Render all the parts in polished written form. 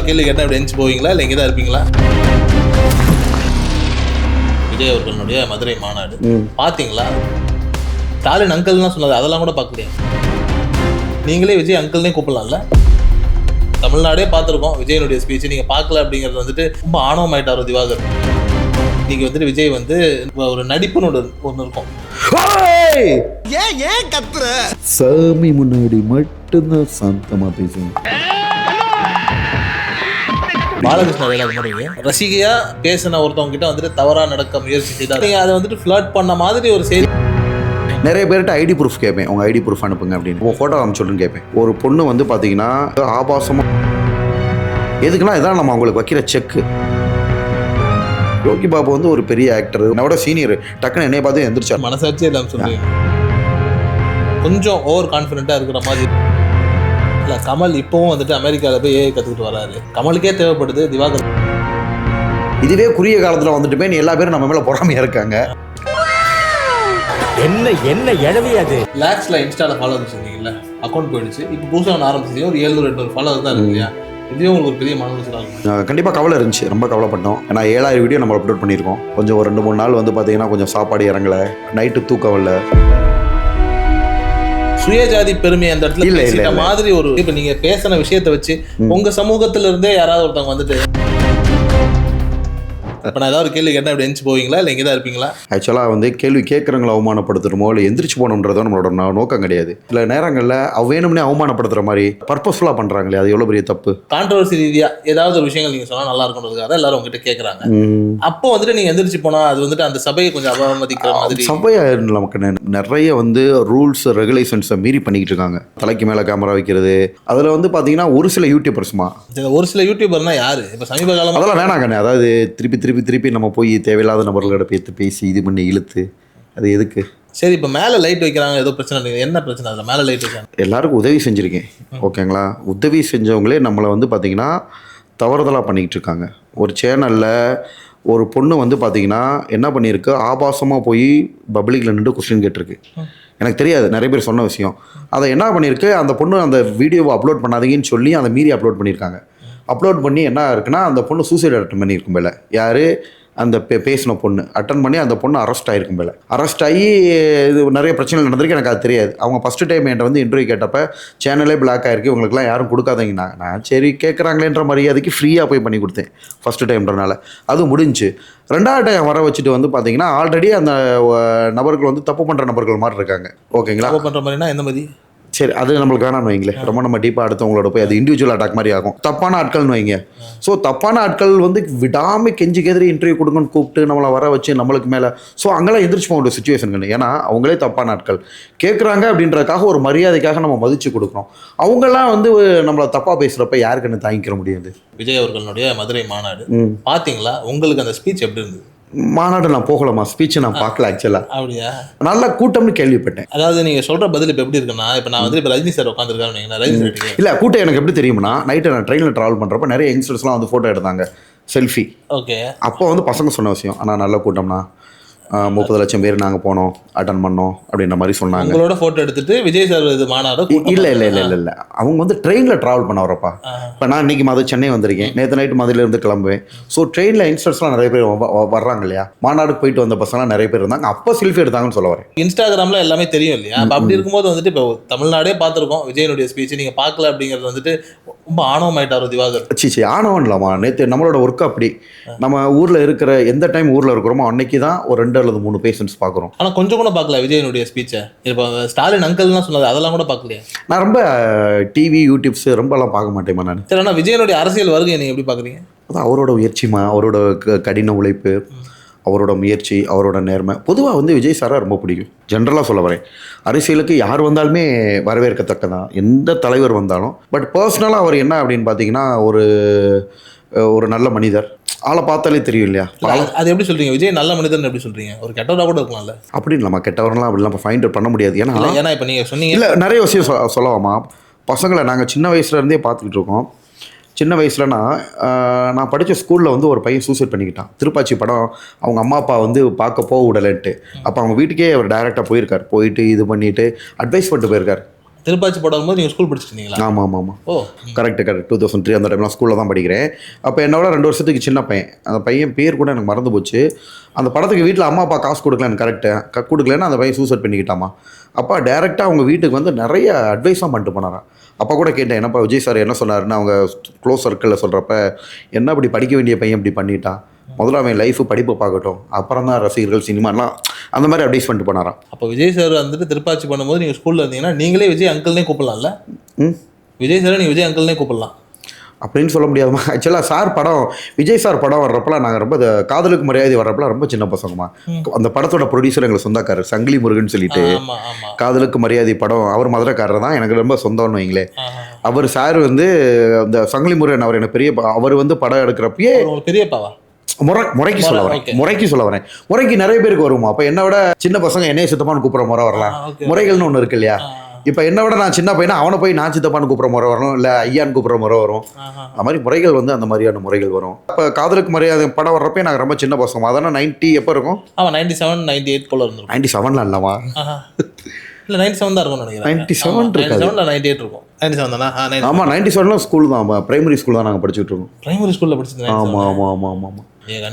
கேள்வி கேட்டால் இப்படி எஞ்சி போவீங்களா இல்லை இங்கே தான் இருப்பீங்களா? விஜய் அவர்களுடைய மதுரை மாநாடு பார்த்தீங்களா? ஸ்டாலின் அங்கிள்லாம் சொன்னது அதெல்லாம் கூட பார்க்கலையா? நீங்களே விஜய் அங்கிள்னே கூப்பிடலாம்ல. தமிழ்நாடே பார்த்துருக்கோம் விஜயனுடைய ஸ்பீச். நீங்கள் பார்க்கல அப்படிங்கிறது வந்துட்டு ரொம்ப ஆணவமாயிட்டார் திவாகர். நீங்கள் வந்துட்டு விஜய் வந்து ஒரு நடிப்புன்னு ஒன்று இருக்கும். ஏன் கத்துற? சாமி முன்னாடி மட்டும்தான் சாந்தமா பேசுங்க. பாலகிருஷ்ண டைலாக் மாதிரி ரசிகையா பேசின ஒருத்தவங்க கிட்ட வந்துட்டு தவறா நடக்க முயற்சி செய்தா நீங்க அதை வந்துட்டு ஃபிளர்ட் பண்ண மாதிரி ஒரு செய்தி. நிறைய பேர்கிட்ட ஐடி ப்ரூஃப் கேட்பேன், உங்கள் ஐடி ப்ரூஃப் அனுப்புங்க அப்படின்னு. உங்கள் ஃபோட்டோ அனுப்பிச்சுடுன்னு கேட்பேன். ஒரு பொண்ணு வந்து பார்த்தீங்கன்னா ஆபாசமாக எதுக்குன்னா இதான் நம்ம அவங்களுக்கு வைக்கிற செக்கு. யோகி பாபு வந்து ஒரு பெரிய ஆக்டர், என்னோட சீனியர். டக்குன்னு என்னைய பார்த்து எந்திரிச்சா. மனசாட்சியே இல்லாமல் சொல்றீங்க. கொஞ்சம் ஓவர் கான்ஃபிடென்ட்டாக இருக்கிற மாதிரி இல்லை. கமல் இப்போவும் வந்துட்டு அமெரிக்காவில் போய் ஏஐ கற்றுக்கிட்டு வராரு. கமலுக்கே தேவைப்படுது திவாகர். இதுவே குறுகிய காலத்தில் வந்துட்டு நீ எல்லா பேரும் நம்ம மேலே பொறாமையாக இருக்காங்க. என்ன எழவியாது. லேக்ஸில் இன்ஸ்டாவில் ஃபாலோ வச்சுருந்தீங்கல்ல, அக்கௌண்ட் போயிடுச்சு. இப்போ புதுசாக ஆரம்பிச்சிங்க, ஒரு 700-800 ஃபாலோவர் தான் இருக்கு இல்லையா? இதுவே உங்களுக்கு ஒரு பெரிய மன உளைச்சலாக கண்டிப்பாக கவலை இருந்துச்சு, ரொம்ப கவலைப்பட்டோம். ஏன்னா 7000 வீடியோ நம்ம அப்லோட் பண்ணியிருக்கோம். கொஞ்சம் ஒரு 2-3 நாள் வந்து பார்த்தீங்கன்னா கொஞ்சம் சாப்பாடு இறங்கலை, நைட்டு தூக்கம் இல்லை. சுயஜாதி பெருமை அந்த இடத்துல இல்லை மாதிரி ஒரு இப்போ நீங்கள் பேசின விஷயத்தை வச்சு உங்கள் சமூகத்தில் இருந்தே யாராவது ஒருத்தவங்க வந்துட்டு இப்போ நான் ஏதாவது ஒரு கேள்வி கேட்டால் இப்படி எஞ்சி போவீங்களா இல்லை இங்கே தான் இருப்பீங்களா? ஆக்சுவலாக வந்து கேள்வி கேட்குறவங்களை அவமானப்படுத்துகிறோமோ இல்லை எந்திரிச்சு போகணுன்றதோ நம்மளோட நோக்கம் கிடையாது. சில நேரங்களில் வேணும்னே அவமானப்படுத்துகிற மாதிரி பர்பஸ்ஃபுல்லாக பண்ணுறாங்களே, அது எவ்வளோ பெரிய தப்பு. கான்ட்ரவர்சி ரீதியாக ஏதாவது ஒரு விஷயங்கள் நீங்கள் சொன்னால் நல்லா இருக்குன்றதுக்காக எல்லாரும் உங்ககிட்ட கேட்குறாங்க. அப்போ வந்துட்டு நீங்கள் எந்திரிச்சு போனால் அது வந்துட்டு அந்த சபையை கொஞ்சம் அவமதிக்கிற மாதிரி. சபையை நமக்கு நிறைய வந்து ரூல்ஸ் ரெகுலேஷன்ஸை மீறி பண்ணிக்கிட்டு இருக்காங்க. தலைக்கு மேலே கேமரா வைக்கிறது, அதில் வந்து பார்த்தீங்கன்னா ஒரு சில யூடியூபர்ஸ்மா, ஒரு சில யூடியூபர்னா யார் இப்போ சமீப காலம் அதெல்லாம் வேணாங்கண்ணே. அதாவது திருப்பி நம்ம போய் தேவையில்லாத நபர்களோட பேசி இது பண்ணி இழுத்து அது எதுக்கு? சரி, இப்போ மேலே லைட் வைக்கிறாங்க, ஏதோ பிரச்சனை. என்ன பிரச்சனை அதில் மேலே லைட் வைக்கிறாங்க? எல்லாருக்கும் உதவி செஞ்சுருக்கேன், ஓகேங்களா? உதவி செஞ்சவங்களே நம்மளை வந்து பார்த்திங்கன்னா தவறுதலாக பண்ணிக்கிட்டு இருக்காங்க. ஒரு சேனலில் ஒரு பொண்ணு வந்து பார்த்திங்கன்னா என்ன பண்ணியிருக்கு, ஆபாசமாக போய் பப்ளிக்கில் நின்று கொஸ்டின் கேட்டிருக்கு. எனக்கு தெரியாது, நிறைய பேர் சொன்ன விஷயம். அதை என்ன பண்ணியிருக்கு, அந்த பொண்ணு அந்த வீடியோவை அப்லோட் பண்ணாதீங்கன்னு சொல்லி அதை மீறி அப்லோட் பண்ணியிருக்காங்க. அப்லோட் பண்ணி என்ன இருக்குன்னா, அந்த பொண்ணு சூசைட் அட்டன் பண்ணியிருக்கும் போல. யார்? அந்த பேசின பொண்ணு அட்டன் பண்ணி அந்த பொண்ணு அரெஸ்ட் ஆகிருக்கும் போல. அரெஸ்ட் ஆகி இது நிறைய பிரச்சனைகள் நடந்திருக்கு. எனக்கு அது தெரியாது. அவங்க ஃபஸ்ட்டு டைம் என்கிட்ட வந்து இன்டர்வியூ கேட்டப்போ சேனலே பிளாக் ஆகிருக்கு, இவங்களுக்குலாம் யாரும் கொடுக்காதீங்கன்னா, நான் சரி கேட்குறாங்களேன்ற மரியாதைக்கு ஃப்ரீயாக போய் பண்ணி கொடுத்தேன் ஃபஸ்ட்டு டைம்ன்றனால. அது முடிஞ்சு. ரெண்டாவது டைம் வர வச்சுட்டு வந்து பார்த்தீங்கன்னா ஆல்ரெடி அந்த நபர்கள் வந்து தப்பு பண்ணுற நபர்கள் மாதிரி இருக்காங்க, ஓகேங்களா? தப்பு பண்ணுற மாதிரினா எந்த மாதிரி? சரி, அது நம்மளுக்கு வேணாம்னு வைங்களேன். ரொம்ப நம்ம டீப்பாக அடுத்தவங்களோட போய் அது இண்டிவிஜுவல் அட்டாக் மாதிரி ஆகும். தப்பான ஆட்கள்னு வைங்க. ஸோ தப்பான ஆட்கள் வந்து விடாமல் கெஞ்சி கேதிரி இன்டர்வியூ கொடுங்கன்னு கூப்பிட்டு நம்மளை வர வச்சு நம்மளுக்கு மேலே எங்கெல்லாம் எந்திரிச்சு போக வேண்டிய சுச்சுவேஷன் கிடையாது. ஏன்னா அவங்களே தப்பான ஆட்கள் கேட்குறாங்க அப்படின்றதுக்காக ஒரு மரியாதைக்காக நம்ம மதித்து கொடுக்குறோம். அவங்கெல்லாம் வந்து நம்மளை தப்பாக பேசுகிறப்ப யாருக்குன்னு தாங்கிக்கிற முடியாது. விஜய் அவர்களுடைய மதுரை மாநாடு பார்த்தீங்களா? உங்களுக்கு அந்த ஸ்பீச் எப்படி இருந்தது? மாநாடு நான் போகலாமா, ஸ்பீச்சை நான் பார்க்கல ஆக்சுவலாக. அப்படியா? நல்ல கூட்டம்னு கேள்விப்பட்டேன். அதாவது நீங்கள் சொல்கிற பதில் இப்போ எப்படி இருக்குன்னா, இப்போ நான் வந்து இப்போ ரஜினி சார் உட்காந்துருக்காரு, ரஜினி சார் இல்லை கூட்டம் எனக்கு எப்படி தெரியும்னா, நைட்டு நான் ட்ரெயினில் ட்ராவல் பண்ணுறப்ப நிறைய யங்ஸ்டர்ஸ்லாம் வந்து ஃபோட்டோ எடுத்தாங்க, செல்ஃபி. ஓகே. அப்போ வந்து பசங்க சொன்ன விஷயம், ஆனால் நல்ல கூட்டம்னா 30 லட்சம் பேர் நாங்கள் போனோம், அட்டன் பண்ணோம் அப்படின்ற மாதிரி சொன்னாங்க. உங்களோட ஃபோட்டோ எடுத்துட்டு விஜய் சார் இது மாநாடு இல்லை அவங்க வந்து ட்ரெயினில் ட்ராவல் பண்ண வரப்பா. இப்போ நான் இன்னைக்கு மாதிரி சென்னை வந்திருக்கேன், நேற்று நைட்டு மாதிரிலேருந்து கிளம்புவேன். ஸோ ட்ரெயினில் யங்ஸ்டர்ஸ்லாம் நிறைய பேர் வர்றாங்க இல்லையா, மாநாடுக்கு போயிட்டு வந்த பசங்களாம் நிறைய பேர் இருந்தாங்க. அப்போ செல்ஃபி எடுத்தாங்கன்னு சொல்ல வரேன். இன்ஸ்டாகிராமில் எல்லாமே தெரியும் இல்லையா? அப்போ அப்படி இருக்கும்போது வந்துட்டு இப்போ தமிழ்நாடே பார்த்துருக்கோம் விஜயனுடைய ஸ்பீச், நீங்கள் பார்க்கல அப்படிங்கிறது வந்துட்டு ரொம்ப ஆணவமாயிட்டார் திவாகர். ஆணவம் இல்லாமா, நேற்று நம்மளோட ஒர்க் அப்படி. நம்ம ஊரில் இருக்கிற எந்த டைம் ஊரில் இருக்கிறோமோ அன்னைக்கு தான் ஒரு 2 அல்லது 3 பேஷண்ட்ஸ் பார்க்குறோம். ஆனால் கொஞ்சம் கூட பார்க்கல விஜயனுடைய ஸ்பீச்சை. இப்போ ஸ்டாலின் அங்கிள்லாம் சொன்னது அதெல்லாம் கூட பார்க்கலையா? நான் ரொம்ப டிவி யூடியூப்ஸ் ரொம்பலாம் பார்க்க மாட்டேமா நான். சரி, ஆனால் விஜயனுடைய அரசியல் வருகை நீங்கள் எப்படி பார்க்குறீங்க? அதான் அவரோட முயற்சிமா, அவரோட கடின உழைப்பு, அவரோட முயற்சி, அவரோட நேர்மை. பொதுவாக வந்து விஜய் சாராக ரொம்ப பிடிக்கும். ஜென்ரலாக சொல்ல வரேன், அரசியலுக்கு யார் வந்தாலுமே வரவேற்கத்தக்கதான், எந்த தலைவர் வந்தாலும். பட் பர்சனலாக அவர் என்ன அப்படின்னு பார்த்தீங்கன்னா ஒரு நல்ல மனிதர். ஆளை பார்த்தாலே தெரியும் இல்லையா? அது எப்படி சொல்றீங்க? விஜய் நல்ல மனிதன் எப்படி சொல்றீங்க? ஒரு கெட்டவராக கூட இருக்கலாம்ல. அப்படின்னு நம்ம கெட்டவரெலாம் அப்படிலாம் ஃபைண்ட் அவுட் பண்ண முடியாது. ஏன்னா இப்போ நீங்கள் சொன்னீங்க இல்லை, நிறைய விஷயம் சொல்லவாமா. பசங்களை நாங்கள் சின்ன வயசுலேருந்தே பார்த்துக்கிட்டு இருக்கோம். சின்ன வயசில் நான் படித்த ஸ்கூலில் வந்து ஒரு பையன் சூசைட் பண்ணிக்கிட்டான். திருப்பாச்சி படம் அவங்க அம்மா அப்பா வந்து பார்க்க போக விடலைன்ட்டு. அப்போ அவங்க வீட்டுக்கே அவர் டைரெக்டாக போயிருக்கார். போயிட்டு இது பண்ணிவிட்டு அட்வைஸ் பண்ணிட்டு போயிருக்கார். திருப்பாச்சி படம் வரும்போது நீங்கள் ஸ்கூல் படிச்சிருந்தீங்களா? ஆமாம். ஓ கரெக்ட் 2003 அந்த டைம்லாம் ஸ்கூலில் தான் படிக்கிறேன். அப்போ என்னோட 2 வருஷத்துக்கு சின்ன பையன். அந்த பையன் பேர் கூட எனக்கு மறந்து போச்சு. அந்த படத்துக்கு வீட்டில் அம்மா அப்பா காசு கொடுக்கலன்னு கொடுக்கலன்னு அந்த பையன் சூசைட் பண்ணிக்கிட்டாமா. அப்பா டேரெக்டாக அவங்க வீட்டுக்கு வந்து நிறைய அட்வைஸாக பண்ணிட்டு போனாராம். அப்போ கூட கேட்டேன், என்னப்பா விஜய் சார் என்ன சொன்னாருன்னு. அவங்க க்ளோஸ் சர்க்கிளில் சொல்கிறப்ப, என்ன இப்படி படிக்க வேண்டிய பையன் இப்படி பண்ணிட்டான், முதல்ல அவன் லைஃபு படிப்பை பார்க்கட்டும், அப்புறம் தான் ரசிகர்கள் சினிமாலாம் அந்த மாதிரி அட்வைஸ் பண்ணிட்டு போனாராம். அப்போ விஜய் சார் வந்துட்டு திருப்பாச்சி பண்ணும்போது நீங்கள் ஸ்கூலில் இருந்தீங்கன்னா நீங்களே விஜய் அங்கிள்னே கூப்பிடலாம்ல? விஜய் சார் நீங்கள் விஜய் அங்கிள்னே கூப்பிடலாம் அப்படின்னு சொல்ல முடியாதுமா. ஆக்சுவலாக விஜய் சார் படம் வர்றப்பலாம் நாங்கள் ரொம்ப காதலுக்கு மரியாதை வர்றப்பலாம் ரொம்ப சின்ன பசங்கம்மா. அந்த படத்தோட ப்ரொடியூசர் எங்களுக்கு சொந்தக்காரர் சங்கிலி முருகன் சொல்லிட்டு, காதலுக்கு மரியாதை படம் அவர் மதுரைக்காரர் தான், எனக்கு ரொம்ப சொந்தம்னு வைங்களே. அவர் சார் வந்து அந்த சங்கிலி முருகன் அவர் எனக்கு அவர் வந்து படம் எடுக்கிறப்பயே பெரியப்பாவா முறைக்கு சொல்ல வரேன். முறைக்கு நிறைய பேருக்கு வருமா. அப்போ என்ன விட சின்ன பசங்க என்னைய சித்தப்பான்னு கூப்பிட்ற முறை வரலாம், முறைகள்னு ஒன்று இருக்கு இல்லையா. இப்போ என்ன விட நான் சின்ன பையனா அவனை போய் நான் சித்தப்பான்னு கூப்பிட்ற முறை வரும், இல்லை ஐயான்னு கூப்பிட்ற முறை வரும். அந்த மாதிரி முறைகள் வந்து அந்த மாதிரியான முறைகள் வரும். இப்போ காதலுக்கு மரியாதை படம் வர்றப்பே நாங்கள் ரொம்ப சின்ன பசங்க. அதனால் 90 எப்போ இருக்கும்? 97 98 போல இருந்துரும். 97 இல்லைம்மா, இல்லை 97 தான் இருக்கும் நினைக்கிறேன். 97 98 இருக்கும். 97 தானா? ஆமாம் 97 ஸ்கூல் தான், பிரைமரி ஸ்கூல் தான் நாங்கள் படிச்சுட்டு இருக்கோம். பிரைமரி ஸ்கூலில் படிச்சிருந்தேன். ஆமாம்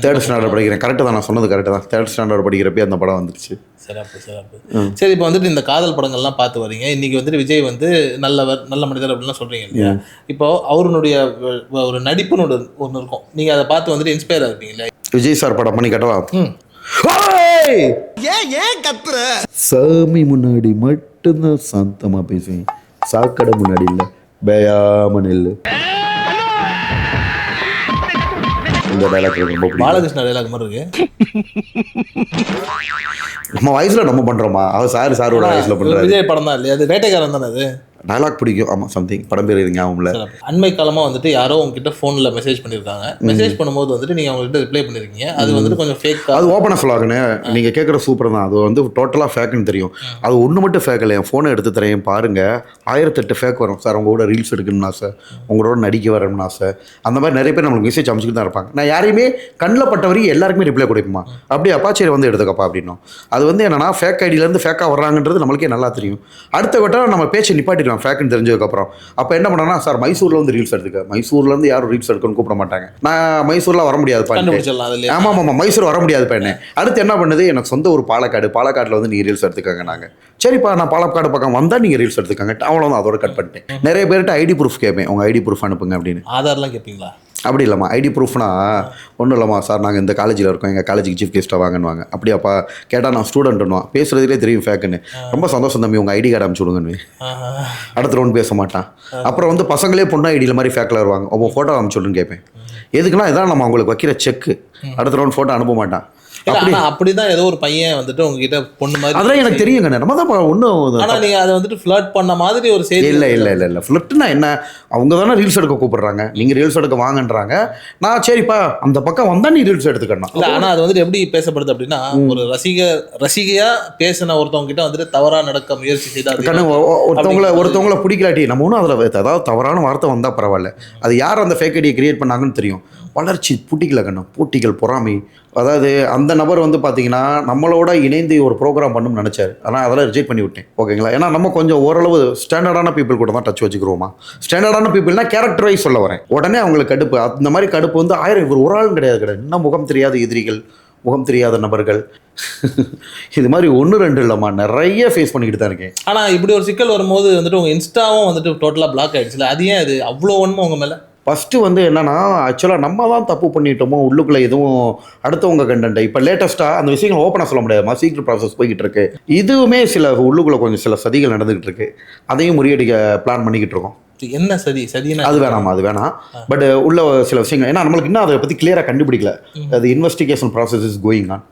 3rd ஸ்டாண்டர்ட் படிக்கிறேன். கரெக்டாக தான் நான் சொன்னது கரெக்டாக தான். 3rd ஸ்டாண்டர்ட் படிக்கிறப்பே அந்த படம் வந்துருச்சு. சிறப்பு. சரி, இப்போ வந்துட்டு இந்த காதல் படங்கள்லாம் பார்த்து வரீங்க. இன்னைக்கு வந்துட்டு விஜய் வந்து நல்ல மனிதர் அப்படின்லாம் சொல்றீங்க இல்லையா? இப்போ அவருடைய ஒரு நடிப்புன்னு ஒன்று இருக்கும், நீங்கள் அதை பார்த்து வந்துட்டு இன்ஸ்பயர் ஆகிருப்பீங்களா? விஜய் சார் படம் பண்ணி கட்டவா? ஏன் கத்துற? சாமி முன்னாடி மட்டும்தான் சாந்தமா பேசுவேன், சாக்கடை முன்னாடி இல்லை, பேயாம நெல்லு. இந்த டைலாக் ரொம்ப பாலகிருஷ்ண டைலாக் மாதிரி இருக்கு. நம்ம வயசுல நம்ம பண்றோமா, அவர் சாரோட வயசுல பண்றாரு. விஜய் படம் தான் இல்லையா? அது வேட்டைக்காரன் தானே அது? டைலாக் பிடிக்கும். ஆமாம், சம்திங் படம் பேர் ஞாபகம்ல. அண்மை காலமாக வந்துட்டு யாரோ உங்ககிட்ட ஃபோனில் மெசேஜ் பண்ணியிருக்காங்க. மெசேஜ் பண்ணும்போது வந்துட்டு நீங்கள் அவங்ககிட்ட ரிப்ளை பண்ணியிருக்கீங்க. அது வந்துட்டு கொஞ்சம் ஃபேக். அது ஓப்பனாக சொல்லாங்கண்ணே, நீங்கள் கேட்குற சூப்பர் தான். அது வந்து டோட்டலாக ஃபேக்குன்னு தெரியும். அது ஒன்று மட்டும் ஃபேக் இல்லை. என் ஃபோனை எடுத்து தரேன் பாருங்கள், 1008 ஃபேக் வரும். சார் உங்களோட ரீல்ஸ் எடுக்கணும்னு ஆசை, உங்களோட நடிக்க வரணும்னு ஆசை, அந்த மாதிரி நிறைய பேர் நம்மளுக்கு மெசேஜ் அமைச்சிட்டு தான் இருப்பாங்க. நான் யாரையுமே கண்ணில் பட்டவரையும் எல்லாருக்குமே ரிப்ளை கொடுக்குமா, அப்படியே அப்பாச்சேரி வந்து எடுத்துக்கப்பா அப்படின்னும். அது வந்து என்னன்னா ஃபேக் ஐடியிலேருந்து ஃபேக்காக வர்றாங்கன்றது நம்மளுக்கே நல்லா தெரியும். அடுத்த வட்டம் நம்ம பேச்சை நிப்பாட்டிடுவோம் ஃபேக்குன்னு தெரிஞ்சதுக்கப்புறம். அப்போ என்ன பண்ணனா, சார் மைசூரில் வந்து ரீல்ஸ் எடுத்துக்க. மைசூர்லேருந்து யாரும் ரீல்ஸ் எடுக்கணும்னு கூப்பிட மாட்டாங்க. நான் மைசூரில் வர முடியாது. ஆமாம் மைசூர் வர முடியாது பையனே. அடுத்து என்ன பண்ணுது, எனக்கு சொந்த ஒரு பாலக்காடில் வந்து நீங்கள் ரீல்ஸ் எடுத்துக்காங்க. நாங்கள் சரிப்பா, நான் பாலக்காடு பக்கம் வந்தால் நீங்கள் ரீல்ஸ் எடுத்துக்காங்க. அவ்வளோதான், அதோட கட் பண்ணிட்டேன். நிறைய பேர்கிட்ட ஐடி ப்ரூஃப் கேட்பேன், உங்கள் ஐடி ப்ரூஃப் அனுப்புங்க அப்படின்னு. ஆதார்லாம் கேட்பீங்களா? அப்படி இல்லைம்மா, ஐடி ப்ரூஃப்னா ஒன்றும் இல்லைம்மா, சார் நாங்கள் இந்த காலேஜில் இருக்கோம், எங்கள் காலேஜுக்கு சீஃப் கெஸ்ட்டாக வாங்கன்னுவாங்க. அப்படியாப்பா கேட்டால் நான் ஸ்டூடெண்ட்னுவான், பேசுகிறதுலே தெரியும் ஃபேக்குன்னு. ரொம்ப சந்தோஷம் தம்பி, உங்கள் ஐடி கார்டு அனுப்பிச்சு விடுங்கன்னு. அடுத்த ரவுண்ட் பேச மாட்டான். அப்புறம் வந்து பசங்களே பொண்ணு ஐடியில் மாதிரி ஃபேக்கில் வருவாங்க, உங்கள் ஃபோட்டோ அனுப்பிச்சு விடுன்னு கேட்பேன். எதுக்குன்னா இதான் நம்ம அவங்களுக்கு வைக்கிற செக்கு. அடுத்த ரவுண்ட் ஃபோட்டோ அனுப்ப மாட்டான். அப்படிதான் ஏதோ ஒரு பையன் வந்துட்டு உங்ககிட்ட பொண்ணு மாதிரி. அதெல்லாம் எனக்கு தெரியுங்க, நம்ம தான் ஒன்றும். ஆனால் நீங்கள் அதை வந்துட்டு ஃப்ளர்ட் பண்ண மாதிரி ஒரு செய்தி. இல்லை ஃப்ளர்ட்னா என்ன, அவங்க தானே ரீல்ஸ் எடுக்க கூப்பிடுறாங்க, நீங்கள் ரீல்ஸ் எடுக்க வாங்கன்றாங்க. நான் சரிப்பா அந்த பக்கம் வந்தால் நீ ரீல்ஸ் எடுத்துக்கணும். இல்லை, ஆனால் அது வந்துட்டு எப்படி பேசப்படுது அப்படின்னா, ஒரு ரசிகையா பேசின ஒருத்தவங்க கிட்ட வந்துட்டு தவறாக நடக்க முயற்சி செய்தால் ஒருத்தவங்கள பிடிக்கலாட்டி நம்ம ஒன்றும் அதில் ஏதாவது தவறான வார்த்தை வந்தால் பரவாயில்ல. அது யார் அந்த ஃபேக் ஐடியை கிரியேட் பண்ணாங்கன்னு தெரியும். வளர்ச்சி புட்டிக்கல கண்ணு, போட்டிகள் பொறாமை. அதாவது அந்த நபர் வந்து பார்த்தீங்கன்னா நம்மளோட இணைந்து ஒரு ப்ரோக்ராம் பண்ணணும்னு நினச்சார். ஆனால் அதெல்லாம் ரிஜெக்ட் பண்ணி விட்டேன். ஓகேங்களா? ஏன்னா நம்ம கொஞ்சம் ஓரளவு ஸ்டாண்டர்டான பீப்புள் கூட தான் டச் வச்சுக்கிறோமா. ஸ்டாண்டர்டான பீப்புள்னா கேரக்டர் வைஸ் சொல்ல வரேன். உடனே அவங்களுக்கு கடுப்பு. அந்த மாதிரி கடுப்பு வந்து 1000 இவர் ஒரு ஆளும் கிடையாது. இன்னும் முகம் தெரியாத எதிரிகள், முகம் தெரியாத நபர்கள், இது மாதிரி 1-2 இல்லைம்மா, நிறைய ஃபேஸ் பண்ணிக்கிட்டு தான் இருக்கேன். ஆனால் இப்படி ஒரு சிக்கல் வரும்போது வந்துட்டு உங்கள் இன்ஸ்டாவும் வந்துட்டு டோட்டலாக பிளாக் ஆகிடுச்சுல, அது ஏன் அது அவ்வளோ ஒன்றும் உங்கள் மேலே? ஃபஸ்ட்டு வந்து என்னென்னா, ஆக்சுவலாக நம்ம தான் தப்பு பண்ணிட்டோமோ, உள்ளுக்குள்ளே எதுவும் அடுத்தவங்க கண்டென்ட். இப்போ லேட்டஸ்ட்டாக அந்த விஷயங்கள் ஓப்பனாக சொல்ல முடியாதுமா, சீக்கிரம் ப்ராசஸ் போய்கிட்டு இருக்கு. இதுவுமே சில உள்ளுக்குள்ளே கொஞ்சம் சில சதிகள் நடந்துகிட்டு இருக்கு. அதையும் முறியடிக்க பிளான் பண்ணிக்கிட்டு இருக்கோம். என்ன சதினா அது வேணாமா, அது வேணாம். பட் உள்ள சில விஷயங்கள், ஏன்னா நம்மளுக்கு இன்னும் அதை பற்றி கிளியராக கண்டுபிடிக்கல. அது investigation process is going on.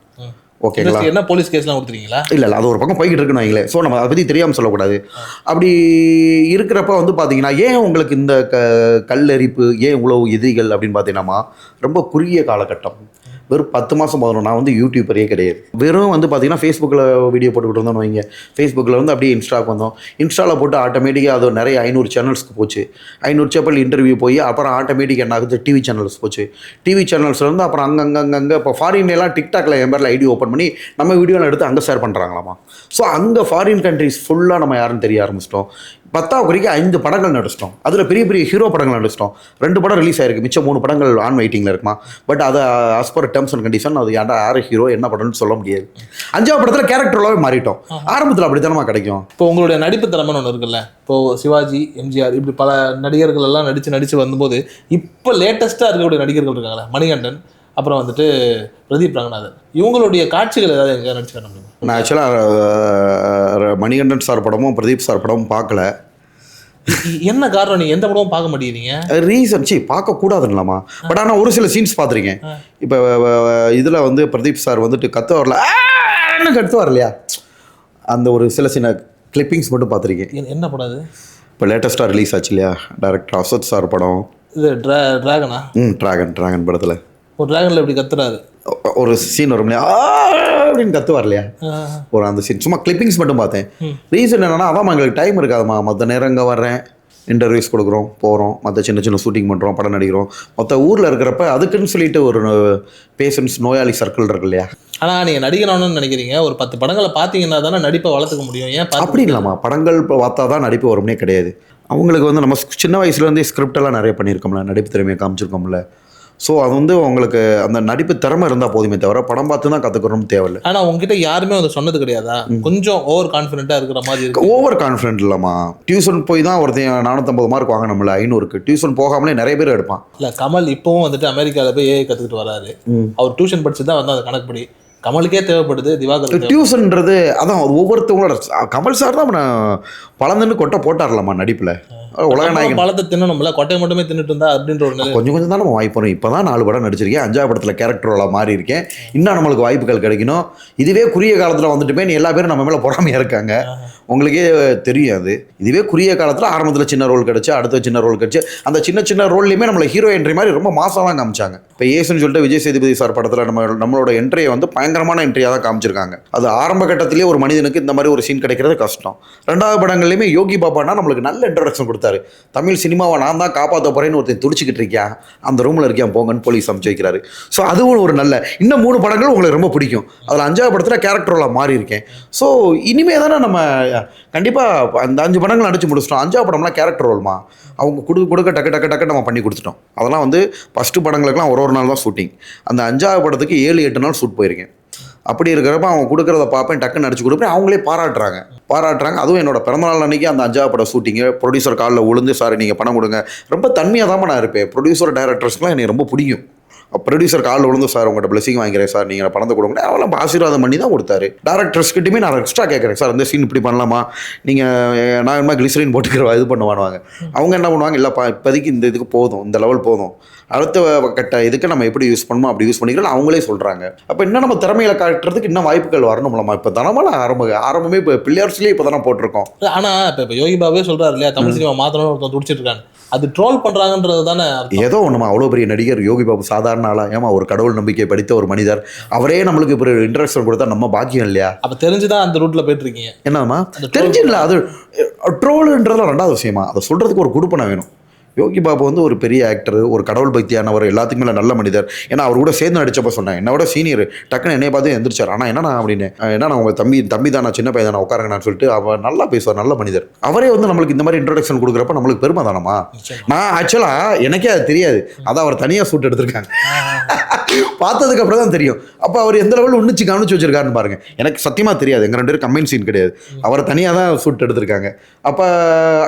ஓகேங்களா? என்ன போலீஸ் கேஸ்லாம் கொடுத்துருக்கீங்களா? இல்லை அது ஒரு பக்கம் போய்கிட்டு இருக்குன்னு வைங்களேன். ஸோ நம்ம அதை பற்றி தெரியாமல் சொல்லக்கூடாது. அப்படி இருக்கிறப்ப வந்து பார்த்தீங்கன்னா, ஏன் உங்களுக்கு இந்த கல்லரிப்பு, ஏன் இவ்வளோ எதிரிகள் அப்படின்னு பார்த்தீங்கன்னா, ரொம்ப குறுகிய காலகட்டம். வெறும் 10 மாதம் போகணும். நான் வந்து யூடியூபரே கிடையாது. வெறும் வந்து பார்த்தீங்கன்னா ஃபேஸ்புக்கில் வீடியோ போட்டுக்கிட்டு இருந்தோம்னு வைங்க. ஃபேஸ்புக்கில் வந்து அப்படியே இன்ஸ்டாவுக்கு வந்தோம். இன்ஸ்டாவில் போட்டு ஆட்டோமேட்டிக்காக அது நிறைய 500 சேனல்ஸ்க்கு போச்சு. 500 சேனல் இன்டர்வியூ போய் அப்புறம் ஆட்டோமேட்டிக் என்ன ஆகுது, டிவி சேனல்ஸ் போச்சு. டிவி சேனல்ஸ்லேருந்து அப்புறம் அங்கங்கே இப்போ ஃபாரின்லாம் டிக்டாக்ல என் பேரில் ஐடி ஓப்பன் பண்ணி நம்ம வீடியோவில் எடுத்து அங்கே ஷேர் பண்ணுறாங்களாமா. ஸோ அங்கே ஃபாரின் கண்ட்ரிஸ் ஃபுல்லாக நம்ம யாருன்னு தெரிய ஆரம்பிச்சிட்டோம். 10வது வரைக்கும் 5 படங்கள் நடிச்சிட்டோம். அதில் பெரிய பெரிய ஹீரோ படங்கள் நடிச்சிட்டோம். 2 படம் ரிலீஸ் ஆயிருக்கு, மிச்சம் 3 படங்கள் ஆன் வெயிட்டிங்கில் இருக்குமா. பட் அதை as per terms and condition அது யார் ஹீரோ என்ன படம்னு சொல்ல முடியாது. 5வது படத்தில் கேரக்டர்லாவே மாறிட்டோம். ஆரம்பத்தில் அப்படி தானமா கிடைக்கும். இப்போ உங்களுடைய நடிப்பு திறமைன்னு ஒன்று இருக்குல்ல, இப்போ சிவாஜி, எம்ஜிஆர் இப்படி பல நடிகர்கள் எல்லாம் நடிச்சு வந்தபோது இப்போ லேட்டஸ்ட்டாக இருக்கக்கூடிய நடிகர்கள் இருக்காங்களே, மணிகண்டன், அப்புறம் வந்துட்டு பிரதீப் ரங்கநாதன், இவங்களுடைய காட்சிகள் ஏதாவது எங்கே நடிச்சு காட்ட முடியும்? நான் ஆக்சுவலாக மணிகண்டன் சார் படமும் பிரதீப் சார் படமும் பார்க்கல. என்ன காரணம்? நீங்கள் எந்த படமும் பார்க்க மாட்டேங்கிறீங்க? ரீசன் பார்க்கக்கூடாதுங்களாமா. பட் ஆனால் ஒரு சில சீன்ஸ் பார்த்துருக்கேன். இப்போ இதில் வந்து பிரதீப் சார் வந்துட்டு கத்த வரல, கத்து வரலையா, அந்த ஒரு சில கிளிப்பிங்ஸ் மட்டும் பார்த்துருக்கேன். என்ன படம் அது? இப்போ லேட்டஸ்ட்டாக ரிலீஸ் ஆச்சு இல்லையா, டைரக்டர் அசத் சார் படம். இது ட்ராகனா? ட்ராகன் படத்தில் ஒரு ட்ராகனில் எப்படி கத்துறாரு, ஒரு சீன் வரும் இல்லையா, அப்படின்னு கத்து வரலையா, ஒரு அந்த சீன் சும்மா கிளிப்பிங்ஸ் மட்டும் பார்த்தேன். ரீசன் என்னன்னா, அதான் எங்களுக்கு டைம் இருக்காதுமா. மற்ற நேரம் இங்கே வர்றேன், இன்டர்வியூஸ் கொடுக்குறோம், போகிறோம், மற்ற சின்ன ஷூட்டிங் பண்ணுறோம், படம் நடிக்கிறோம். மொத்த ஊரில் இருக்கிறப்ப அதுக்குன்னு சொல்லிட்டு ஒரு பேஷண்ட்ஸ் நோயாளி சர்க்கிள் இருக்கு இல்லையா. ஆனால் நீங்கள் நடிக்கணும்னு நினைக்கிறீங்க, ஒரு 10 படங்களை பார்த்தீங்கன்னா தானே நடிப்பை வளர்த்துக்க முடியும். ஏன் அப்படி இல்லாமா, படங்கள் பார்த்தா தான் நடிப்பு வரும்னே கிடையாது. அவங்களுக்கு வந்து நம்ம சின்ன வயசுலேருந்தே ஸ்கிரிப்டெல்லாம் நிறைய பண்ணியிருக்கோம்ல, நடிப்பு திறமையை காமிச்சிருக்கோம்ல. ஸோ அது வந்து உங்களுக்கு அந்த நடிப்பு திறமை இருந்தால் போதுமே தவிர படம் பார்த்து தான் கற்றுக்கணும்னு தேவையில்லை. ஆனால் உங்ககிட்ட யாருமே வந்து சொன்னது கிடையாதா, கொஞ்சம் ஓவர் கான்ஃபிடென்ட்டாக இருக்கிற மாதிரி இருக்கு? ஓவர் கான்ஃபிடென்ட் இல்லாமா, டியூஷன் போய் தான் ஒருத்தன் 450 மார்க் வாங்க, நம்மள 500க்கு டியூஷன் போகாமலே நிறைய பேர் எடுப்பான். இல்லை, கமல் இப்போவும் வந்துட்டு அமெரிக்காவில் போய் ஏஐ கற்றுக்கிட்டு வராரு. அவர் டியூஷன் படிச்சு தான் வந்து அந்த கணக்குப்படி கமலுக்கே தேவைப்படுது. திவாகர் டியூஷன்ன்றது அதான் ஒவ்வொருத்தவங்களோட. கமல் சார் தான் பழந்துன்னு கொட்டை போட்டார்லாமா நடிப்பில். உலக நாயகன் பழத்தை தின்னணும்ல, கொட்டையை மட்டுமே தின்னுட்டு இருந்தா அப்படின்ற ஒரு நிலை. கொஞ்சம் தான் நம்ம வாய்ப்பு வரும். இப்போ தான் 4 படம் நடிச்சிருக்கேன், 5வது படத்தில் கேரக்டர் ரோலாக மாறி இருக்கேன். இன்னும் நம்மளுக்கு வாய்ப்புகள் கிடைக்கணும். இதுவே குறுகிய காலத்தில் வந்துட்டுமே நீ எல்லா பேரும் நம்ம மேலே பொறாமையாக இருக்காங்க, உங்களுக்கே தெரியாது. இதுவே குறுகிய காலத்தில் ஆரம்பத்தில் சின்ன ரோல் கிடச்சி, அடுத்த சின்ன ரோல் கிடச்சி, அந்த சின்ன ரோல்லையுமே நம்மளை ஹீரோ என்ட்ரி மாதிரி ரொம்ப மாசாக தான் காமிச்சாங்க. இப்போ ஏசுன்னு சொல்லிட்டு விஜய் சேதுபதி சார் படத்தில் நம்மளோட என்ட்ரியை வந்து பயங்கரமான என்ட்ரியாக தான் காமிச்சிருக்காங்க. அது ஆரம்ப கட்டத்திலேயே ஒரு மனிதனுக்கு இந்த மாதிரி ஒரு சீன் கிடைக்கிறது கஷ்டம். 2வது படங்கள்லையுமே யோகி பாபானா நம்மளுக்கு நல்ல இன்ட்ரடக்ஷன் கொடுத்தாரு. தமிழ் சினிமாவை நான் தான் காப்பாற்ற போகிறேன்னு ஒருத்தன் துடிச்சிக்கிட்டு இருக்கியா, அந்த ரூமில் இருக்கியான் போங்கன்னு போலீஸ் அமைச்சு வைக்கிறாரு. ஸோ அதுவும் ஒரு நல்ல இன்னும் 3 படங்கள் உங்களுக்கு ரொம்ப பிடிக்கும். அதில் 5வது படத்தில் கேரக்டர் ரோலாக மாறி இருக்கேன். ஸோ இனிமே தானே நம்ம கண்டிப்பாக அந்த 5 படங்கள் நடிச்சு முடிச்சிட்டோம். 5வது படம்லாம் கேரக்டர் ரோல்மா, அவங்க கொடுக்க டக்கு நம்ம பண்ணி கொடுத்துட்டோம். அதெல்லாம் வந்து ஃபஸ்ட்டு படங்களுக்குலாம் ஒரு நாள் தான் ஷூட்டிங். அந்த 5வது படத்துக்கு 7-8 நாள் ஷூட் போயிருக்கேன். அப்படி இருக்கிறப்ப அவங்க கொடுக்குறத பார்ப்பேன், டக்குன்னு நடிச்சு கொடுப்பேன். அவங்களே பாராட்டுறாங்க. அதுவும் என்னோட பிறந்தநாள் அன்றைக்கி அந்த 5வது படம் ஷூட்டிங்கு ப்ரொடியூசர் காலில் விழுந்து, சார் நீங்கள் பணம் கொடுங்க. ரொம்ப தன்மையாக தான் நான் இருப்பேன். ப்ரொடியூசர் டைரக்டர்ஸ்க்குலாம் எனக்கு ரொம்ப பிடிக்கும். ப்ரொடியூசர் காலில் விழுந்து, சார் உங்கள்கிட்ட பிளஸிங் வாங்கிறேன் சார், நீங்கள் பணத்தை கொடுங்க. அவெல்லாம் ஆசீர்வாதம் பண்ணி தான் கொடுத்தாரு. டேரக்டர்ஸ்கிட்டையுமே நான் எக்ஸ்ட்ரா கேட்குறேன், சார் இந்த சீன் இப்படி பண்ணலாமா, நீங்கள் நான் என்ன கிளிசரின் போட்டுக்கிற இது பண்ணுவானுவாங்க. அவங்க என்ன பண்ணுவாங்க, இல்லைப்பா இப்போதைக்கு இந்த இதுக்கு போதும், இந்த லெவல் போதும், அடுத்த கட்ட இதுக்கு நம்ம எப்படி யூஸ் பண்ணணுமோ அப்படி யூஸ் பண்ணிக்கலாம் அவங்களே சொல்கிறாங்க. அப்போ இன்னும் நம்ம திறமையில காட்டுறதுக்கு இன்னும் வாய்ப்புகள் வரணும்லமா. இப்போ தானமான ஆரம்பமே இப்போ பிள்ளையார்ஸ்லேயே இப்போ தானே போட்டிருக்கோம். ஆனால் இப்போ யோகி பாபே சொல்கிறாரு இல்லையா, தமிழ் சினிமா மாற்றணும்னு ஒருத்தன் துடிச்சிட்டு இருக்காங்க. அது ட்ரோல் பண்ணுறாங்கன்றது தானே. ஏதோ ஒன்றுமா, அவ்வளோ பெரிய நடிகர் யோகி பாபு சாதாரண ஆளா? ஏமா ஒரு கடவுள் நம்பிக்கை படித்த ஒரு மனிதர், அவரே நம்மளுக்கு இப்போ இன்ட்ரடக்ஷன் கொடுத்தா நம்ம பாக்கியம் இல்லையா? அப்போ தெரிஞ்சுதான் அந்த ரூட்டில் போயிட்டு இருக்கீங்க. என்னம்மா தெரிஞ்சு இல்லை, அது ட்ரோலுன்றதுலாம் 2வது விஷயமா. அதை சொல்கிறதுக்கு ஒரு குடுப்பனை வேணும். யோகி பாபு வந்து ஒரு பெரிய ஆக்டர், ஒரு கடவுள் பக்தியானவர், எல்லாத்துக்கும் மேலே நல்ல மனிதர். ஏன்னா அவர் கூட சேர்ந்து நடிச்சப்போ சொன்னேன், என்னோட சீனியர், டக்குன்னு என்னைய பார்த்து எந்திரிச்சார். ஆனால் என்னன்னா அப்படின்னு, ஏன்னா உங்கள் தம்பி தான், நான் சின்ன பையன் தானே, உட்காருங்கன்னு சொல்லிட்டு அவர் நல்லா பேசுவார், நல்ல மனிதர். அவரே வந்து நம்மளுக்கு இந்த மாதிரி இன்ட்ரோடக்ஷன் கொடுக்குறப்ப நம்மளுக்கு பெருமை தானம்மா. நான் ஆக்சுவலாக எனக்கே அது தெரியாது, அதான் அவர் தனியாக ஷூட் எடுத்திருக்காங்க. பார்த்ததுக்கு அப்புறம் தான் தெரியும். அப்போ அவர் எந்த லெவலில் உன்னிச்சு கவனிச்சு வச்சிருக்காருன்னு பாருங்க. எனக்கு சத்தியமாக தெரியாது, எங்கள் 2 பேரும் கம்பைன் சீன் கிடையாது, அவர் தனியாக தான் ஷூட் எடுத்திருக்காங்க. அப்போ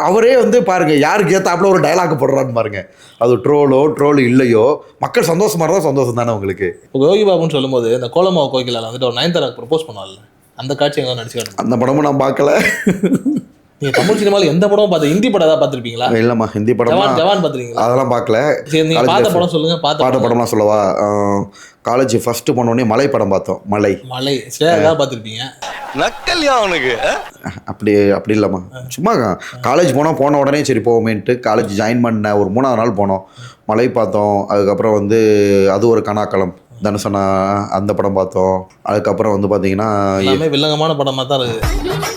அவரே வந்து பாருங்க, யாருக்கு ஏற்றாப்புல ஒரு டயலாக் போடுறான்னு பாருங்க. அது ட்ரோல் இல்லையோ, மக்கள் சந்தோஷமா இருந்தால் சந்தோஷம் தானே உங்களுக்கு. யோகி பாபுன்னு சொல்லும்போது இந்த கோலமாவு கோகிலால வந்துட்டு ஒரு 9 ப்ரொபோஸ் பண்ணால, அந்த காட்சி எங்கே நடிச்சுக்காட்டு? அந்த படமும் நான் பார்க்கல. நீங்கள் தமிழ் சினிமாவில் எந்த படமும் பார்த்து, ஹிந்தி படம் ஏதாவது பார்த்துருப்பீங்களா? இல்லைம்மா, ஹிந்தி படம் ஜவான் பார்த்துருக்கீங்களா? அதெல்லாம் பார்க்கல. நீங்கள் பார்த்த படம் சொல்லுங்கள். பார்த்த படம்லாம் சொல்லவா? காலேஜ் ஃபஸ்ட்டு போனோடனே மலை படம் பார்த்தோம். மலை ஏதாவது பார்த்துருப்பீங்க. நக்கல்யா அவனுக்கு அப்படி இல்லைம்மா, சும்மா காலேஜ் போன உடனே சரி போவோமேன்ட்டு காலேஜ் ஜாயின் பண்ண ஒரு 3வது நாள் போனோம், மலை பார்த்தோம். அதுக்கப்புறம் வந்து அது ஒரு கனாக்களம் தனுசனா, அந்த படம் பார்த்தோம். அதுக்கப்புறம் வந்து பார்த்தீங்கன்னா வில்லங்கமான படமாக தான் இருக்குது.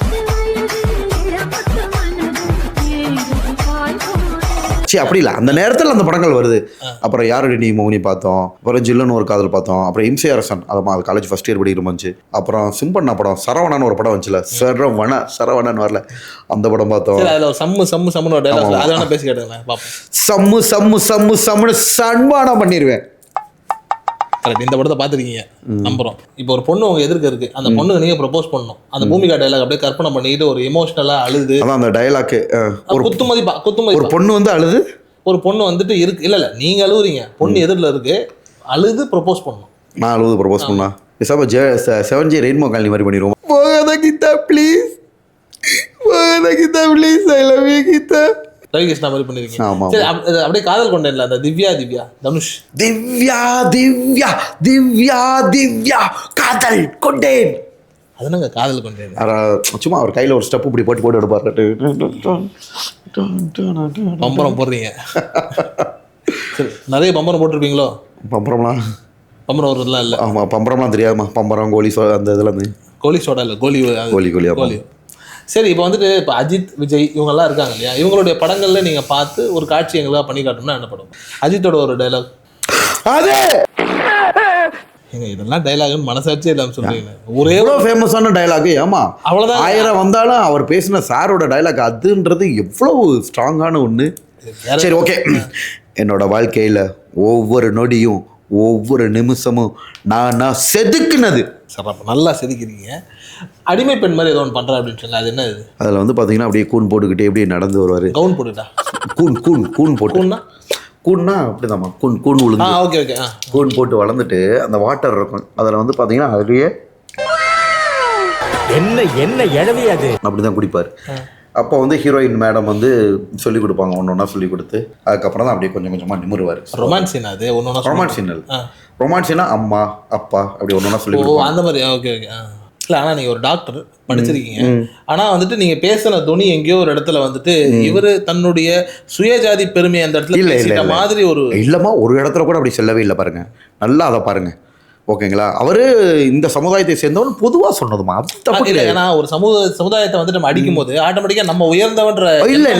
சரி அப்படி இல்லை, அந்த நேரத்தில் அந்த படங்கள் வருது. அப்புறம் யாரடி நீ மௌனி பார்த்தோம், அப்புறம் ஜில்லுன்னு ஒரு காதல் பார்த்தோம், அப்புறம் இம்சை அரசன் அது காலேஜ் ஃபர்ஸ்ட் இயர் படிக்கிற வந்துச்சு. அப்புறம் சிம்பண்ணா படம் சரவணான்னு ஒரு படம் வந்துச்சுல, சரவணன் வரல, அந்த படம் பார்த்தோம். அதில் ஒரு சம்முன்னு ஒரு டைலாக் அதை வேணா பேசி கேட்டுங்களேன் பார்ப்போம். சம்முன்னு சன்மானம் பண்ணிடுவேன். இந்த படத்தை பார்த்துருக்கீங்க நம்புறோம். இப்போ ஒரு பொண்ணு உங்க எதிர்க்க இருக்கு, அந்த பொண்ணுக்கு நீங்க ப்ரப்போஸ் பண்ணணும். அந்த பூமிகா டைலாக் அப்படியே கற்பனை பண்ணிட்டு ஒரு எமோஷனலா அழுது, அதான் அந்த டைலாக் குத்துமதி ஒரு பொண்ணு வந்து அழுது, ஒரு பொண்ணு வந்துட்டு இருக்கு, இல்ல நீங்க அழுவுறீங்க, பொண்ணு எதிரில் இருக்கு, அழுது ப்ரப்போஸ் பண்ணணும். நான் அழுது ப்ரப்போஸ் பண்ணா 7J ரெயின்போ காலனி மாதிரி பண்ணிடுவோம். போகாத கீதா ப்ளீஸ், போகாத Geetha please, I love you Geetha. Ravi Krishna மாதிரி பண்ணிருக்கீங்க. ஆமா, சரி அப்படியே காதல் கொண்டேன்ல அந்த திவ்யா தனுஷ், திவ்யா காதல் கொண்டேன். அதுனாங்க காதல் கொண்டேன். சும்மா அவர் கையில ஒரு ஸ்டெப் இப்படி போட்டு எடுப்பாரு. பம்பரம் போடுறீங்க. சரி, நிறைய பம்பரம் போட்டிருப்பீங்களோ? பம்பரம் வருதுலாம் இல்லை. ஆமா, பம்பரம்லாம் தெரியாதுமா. பம்பரம் கோலி அந்த இதெல்லாம் கோலி சோடா இல்லை, கோலி. சரி, இப்போ வந்துட்டு இப்போ அஜித் விஜய் இவங்கெல்லாம் இருக்காங்க இல்லையா, இவங்களுடைய படங்கள்ல நீங்க பார்த்து ஒரு காட்சி எங்களுக்காக பண்ணி காட்டணும்னா என்ன படம்? அஜித்தோட ஒரு டைலாக் அது இதெல்லாம் டைலாக்னு மனசாட்சியே இல்லாம சொல்றீங்க. ஒரே ஃபேமஸான டைலாக். ஆமா, அவ்வளவுதான். 1000 வந்தாலும் அவர் பேசின சாரோட டைலாக் அதுன்றது எவ்வளவு ஸ்ட்ராங்கான ஒண்ணு. சரி, ஓகே. என்னோட வாழ்க்கையில ஒவ்வொரு நொடியும் ஒவ்வொரு நிமிஷமும் நான் செதுக்குனது. சார், அப்போ நல்லா செதுக்கிறீங்க. அடிமை பெண் மாதிரி ஏதோ ஒன்று பண்ணுறா அப்படின்னு சொல்லி, அது என்ன இது? அதில் வந்து பார்த்தீங்கன்னா அப்படியே கூன் போட்டுக்கிட்டே எப்படியே நடந்து வருவார். கவுன் போட்டுட்டா? கூன் போட்டுன்னா கூன்னா அப்படிதாம்மா, கூன் விழுந்து. ஓகே. கூன் போட்டு வளர்ந்துட்டு அந்த வாட்டர் இருக்கும், அதில் வந்து பார்த்தீங்கன்னா அதுலேயே என்ன இழவி அது அப்படிதான் குடிப்பார். அப்போ வந்து ஹீரோயின் மேடம் வந்து சொல்லிக் கொடுப்பாங்க, ஒன்றா சொல்லி கொடுத்து அதுக்கப்புறம் தான் அப்படியே கொஞ்சம் கொஞ்சமாக நிமிருவார். ரொமான்ஸ் சீன் அது? ரொமான்ஸ் சீன் ரொமான்ஸ் சீனா அம்மா அப்பா அப்படி ஒன்றா சொல்லி கொடுப்பாங்க, அந்த மாதிரி. ஓகே. இல்லை, ஆனால் நீங்கள் ஒரு டாக்டர் படிச்சிருக்கீங்க, ஆனால் வந்துட்டு நீங்கள் பேசின துணி எங்கேயோ ஒரு இடத்துல வந்துட்டு இவர் தன்னுடைய சுயஜாதி பெருமை அந்த இடத்துல இல்லை மாதிரி ஒரு இல்லைம்மா, ஒரு இடத்துல கூட அப்படி சொல்லவே இல்லை. பாருங்க, நல்லா அதை பாருங்க, ஓகேங்களா? அவரு இந்த சமுதாயத்தை சேர்ந்தவன் பொதுவாக சொன்னதுமா, அது இல்லை. ஏன்னா ஒரு சமுதாயத்தை வந்துட்டு நம்ம அடிக்கும் போது ஆட்டோமேட்டிக்காக நம்ம உயர்ந்தவன்ற இல்லை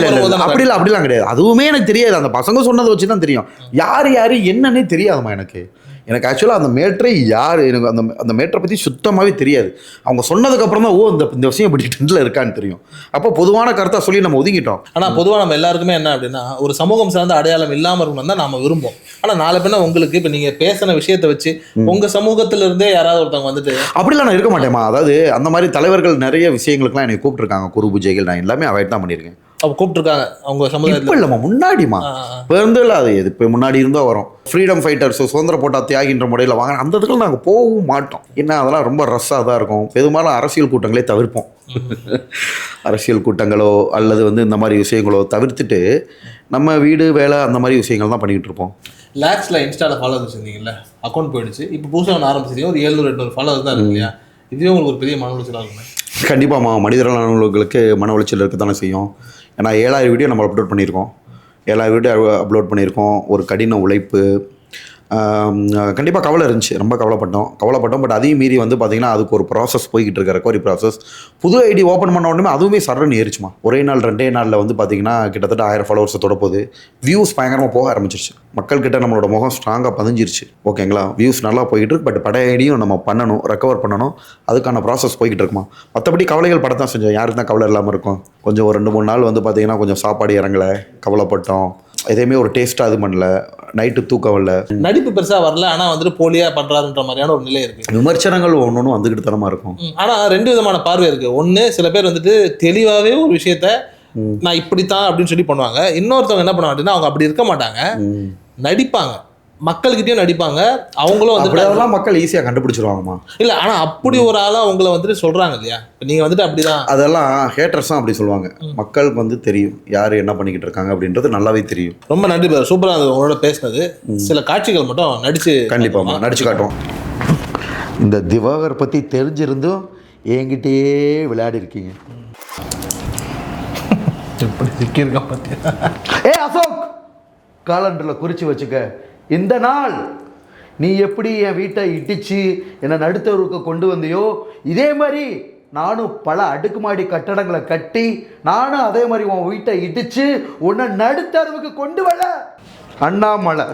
அப்படிலாம் கிடையாது. அதுவுமே எனக்கு தெரியாது, அந்த பசங்க சொன்னதை வச்சு தான் தெரியும். யார் என்னன்னே தெரியாதுமா எனக்கு ஆக்சுவலாக அந்த மேட்ரே யார், எனக்கு அந்த மேட்ரை பற்றி சுத்தமாகவே தெரியாது. அவங்க சொன்னதுக்கப்புறம் தான் இந்த விஷயம் இப்படி ட்ரெண்டில் இருக்கான்னு தெரியும். அப்போ பொதுவான கருத்தாக சொல்லி நம்ம ஒதுங்கிட்டோம். ஆனால் பொதுவாக நம்ம எல்லாருக்குமே என்ன அப்படின்னா, ஒரு சமூகம் சார்ந்த அடையாளம் இல்லாமல் இருக்கணும் தான் நம்ம விரும்புவோம். ஆனால் நாளை பின்ன உங்களுக்கு இப்போ நீங்கள் பேசின விஷயத்தை வச்சு உங்கள் சமூகத்திலிருந்தே யாராவது ஒருத்தவங்க வந்துட்டு அப்படிலாம் நான் இருக்க மாட்டேமா. அதாவது அந்த மாதிரி தலைவர்கள் நிறைய விஷயங்களுக்குலாம் என்னை கூப்பிட்டுருக்காங்க, குரு பூஜைகள், நான் எல்லாமே அவாய்ட் தான் பண்ணியிருக்கேன். அப்போ கூப்பிட்டுருக்காங்க அவங்க சமுதாயத்தில்? இப்போ இல்லைம்மா, முன்னாடிமா. இப்போ இருந்து இல்லை, அது எது இப்போ முன்னாடி இருந்தோ வரும். ஃப்ரீடம் ஃபைட்டர்ஸ், சுதந்திர போட்டா தியாகின்ற முறையில் வாங்க, அந்த இதுக்கு நாங்கள் போகவும் மாட்டோம். ஏன்னா அதெல்லாம் ரொம்ப ரஷ்ஷாக தான் இருக்கும். பெரும்பாலும் அரசியல் கூட்டங்களே தவிர்ப்போம். அரசியல் கூட்டங்களோ அல்லது வந்து இந்த மாதிரி விஷயங்களோ தவிர்த்துட்டு நம்ம வீடு வேலை அந்த மாதிரி விஷயங்கள் தான் பண்ணிக்கிட்டு இருப்போம். லேக்ஸில் இன்ஸ்டாவில் ஃபாலோ வச்சுருந்தீங்கல்ல, அக்கௌண்ட் போயிடுச்சு. இப்போ புதுசாக ஒன்று ஆரம்பிச்சிருக்கீங்க, ஒரு 700-800 ஃபாலோவர்ஸ் தான் இருக்கு இல்லையா? இதுவே உங்களுக்கு ஒரு பெரிய மன உளைச்சலாக இருக்குமே. கண்டிப்பாக மனிதர்களுக்கு மன உளைச்சல் இருக்க தானே செய்யும். ஏன்னா 7000 வீடியோ நம்ம அப்லோட் பண்ணியிருக்கோம், 7000 வீடியோ அப்லோட் பண்ணியிருக்கோம். ஒரு கடின உழைப்பு, கண்டிப்பாக கவலை இருந்துச்சு, ரொம்ப கவலைப்பட்டோம். பட் அதையும் மீறி வந்து பார்த்திங்கன்னா அதுக்கு ஒரு ப்ராசஸ் போய்கிட்டு இருக்க, ரெக்கவரி ப்ராசஸ். புது ஐடி ஓப்பன் பண்ண உடனே அதுவுமே சரன்னு ஏறிச்சுமா. ஒரே நாள் 2 நாளில் வந்து பார்த்திங்கன்னா கிட்டத்தட்ட 1000 ஃபாலோவர்ஸை தொடப்போது. வியூஸ் பயங்கரமாக போக ஆரம்பிச்சிருச்சு, மக்கள்கிட்ட நம்மளோட முகம் ஸ்ட்ராங்காக பதிஞ்சிருச்சு, ஓகேங்களா? வியூஸ் நல்லா போய்கிட்டு இருக்கு. பட் பட ஐடியும் நம்ம பண்ணணும், ரெக்கவர் பண்ணணும், அதுக்கான ப்ராசஸ் போய்கிட்டு இருக்குமா. மற்றபடி கவலைகள் படத்தான் செஞ்சோம், யாருக்கு தான் கவலை இல்லாமல் இருக்கும். கொஞ்சம் ஒரு 2-3 நாள் வந்து பார்த்திங்கன்னா கொஞ்சம் சாப்பாடு இறங்கலை, கவலைப்பட்டோம். எதையுமே ஒரு டேஸ்ட்டாக இது பண்ணல, நைட்டு தூக்கம் வரல, நடிப்பு பெருசாக வரல. ஆனால் வந்துட்டு போலியாக பண்ணுறாருன்ற மாதிரியான ஒரு நிலை இருக்குது. விமர்சனங்கள் ஒன்று வந்துக்கிட்டு தரமாக இருக்கும். ஆனால் 2 விதமான பார்வை இருக்குது. ஒன்று, சில பேர் வந்துட்டு தெளிவாகவே ஒரு விஷயத்த நான் இப்படித்தான் அப்படின்னு சொல்லி பண்ணுவாங்க. இன்னொருத்தவங்க என்ன பண்ணுவாங்க அப்படின்னா, அவங்க அப்படி இருக்க மாட்டாங்க, நடிப்பாங்க, மக்கள்கிட்டயும் நடிப்பாங்க. அவங்களும் வந்து அதெல்லாம் மக்கள் ஈஸியாக கண்டுபிடிச்சிருவாங்கம்மா. இல்லை, ஆனால் அப்படி ஒரு ஆளாக அவங்கள வந்துட்டு சொல்கிறாங்க இல்லையா? நீங்கள் வந்துட்டு அப்படிதான், அதெல்லாம் ஹேட்டர்ஸ் தான் அப்படி சொல்லுவாங்க. மக்களுக்கு வந்து தெரியும் யார் என்ன பண்ணிக்கிட்டு இருக்காங்க அப்படின்றது நல்லாவே தெரியும். ரொம்ப நன்றி பிரதர், சூப்பராக இருந்தது உங்களோட பேசினது. சில காட்சிகள் மட்டும் நடிச்சு கண்டிப்பாக நடிச்சு காட்டுவோம். இந்த திவாகர் பற்றி தெரிஞ்சிருந்தும் என்கிட்டயே விளையாடி இருக்கீங்க. எப்படி சிக்கியிருக்க பார்த்தியா? அசோக், காலண்டரில் குறித்து வச்சுக்க, இந்த நாள் நீ எப்படி என் வீட்டை இடித்து என்னை நடுத்தருக்கு கொண்டு வந்தியோ இதே மாதிரி நானும் பல அடுக்குமாடி கட்டடங்களை கட்டி நானும் அதே மாதிரி உன் வீட்டை இடிச்சு உன்னை நடுத்தரவுக்கு கொண்டு வர. அண்ணாமலை